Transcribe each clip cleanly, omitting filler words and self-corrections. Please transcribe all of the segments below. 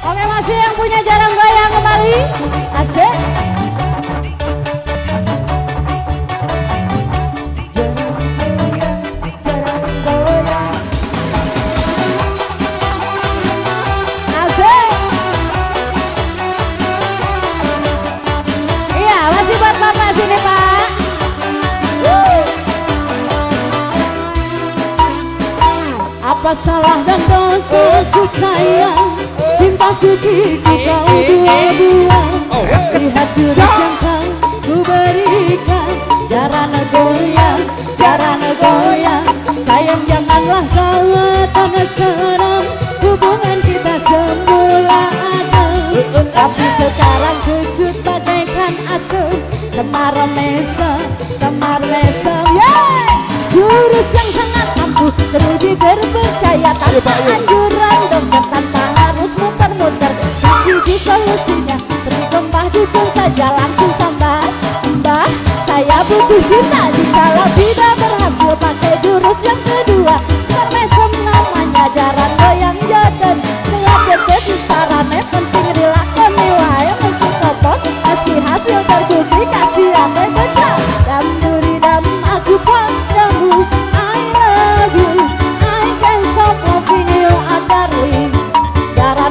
Oke, masih yang punya jarang goyang kembali. Asik. Apa salah dan dosaku sayang, cinta suci kita dua-dua. Lihat jurus yang ku berikan, jarana goyang, sayang janganlah kau tanah seram. Hubungan kita semula ada, tapi sekarang kecut bagaikan asap. Semar mesem, jurus yang sangat ampuh, teruji terpercaya tanpa anjuran dokter, tanpa harus muter-muter. Kunci solusinya seperti gempah dukung saja langsung sambat. Mbah, saya butuh cinta jikalau tidak berhasil pakai jurus yang kedua. Semesem namanya jaran goyang jodoh. Dengan deket sarannya penting dilakukan nilai mesti kopot. Meski hasil terbukti kasih apa baca. Dam duri dam aku padamu.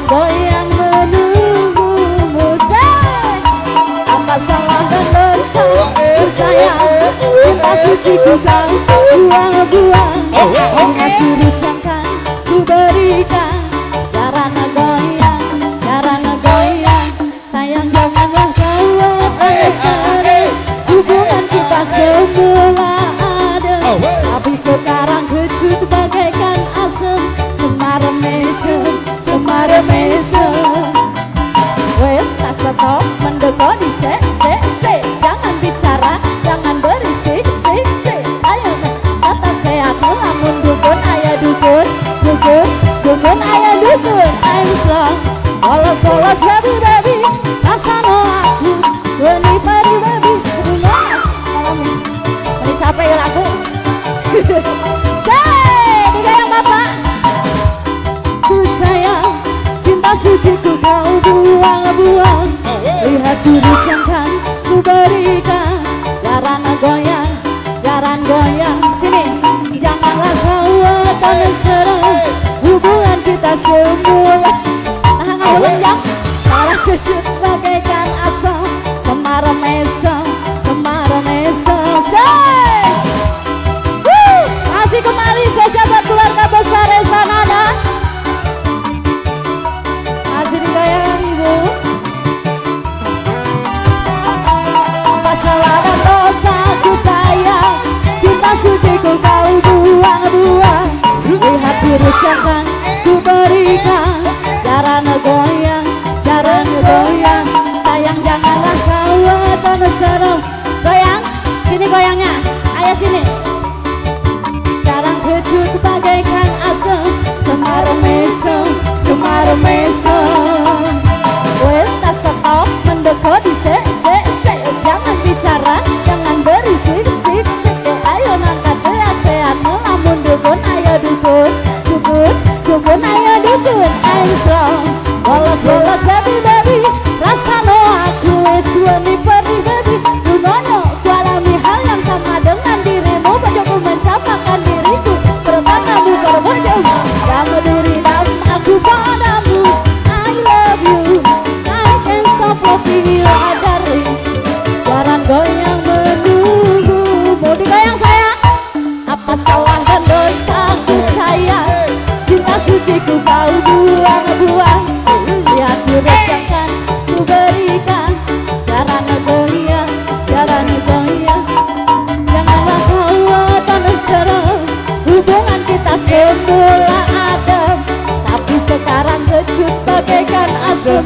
Goyang menunggumu, apa salah dan dosaku sayang, cinta suci ku kau buang-buang. Ingat jurus yang kan ku berikan, jarana goyang, sayang janganlah kau seret. Hubungan kita semula ada, tapi sekarang kecut bagaikan asap. Wes tak stop mendekor di se, jangan bicara, jangan berisik, ayo kata sehat lamun dukun ayah dukun, ayah dukun. I'm slow, olos baby, asano aku, weni pari baby, ini capek lagu. Digayang bapak. Suci ku kau buang-buang. Lihat jurus yang kan ku berikan, jarana goyang, sini janganlah kau tanah serang. Hubungan kita semula goyang, malah kecut bagaikan asam. Semar mesem, masih kembali spesial buat keluarga besar Sanada. Masih digayang ibu. Apa salah dan dosaku sayang, cinta suci ku kau buang-buang. Lihat jurus yang kan ku berikan, jarana goyang, sayang janganlah kau tanah serem. Goyang, sini goyangnya, ayo sini. Jarang kecut bagaikan asap, semar mesem. Wes tak stop mendekor di se, jangan bicara, jangan berisik, ayo nangkat sehat lamun dukun ayo dukun, ayo dukun. I'm strong, bolos baby, rasa no aku wes weni pergi baby. Dunono ku alami hal yang sama dengan dirimu, bojoku mencapakan diriku, bertanamu berbojomu. Kamu duri dam aku padamu. I love you, I can't stop loving you, darling. Jarang goyang menunggu, mau digoyang saya. Apa salah dan dosaku sayang, cinta suci ku kau buang-buang. Lihat jurus yang kan ku berikan, jarana goyang, janganlah kau tanah serem. Hubungan kita semula adem, tapi sekarang kecut bagaikan asap.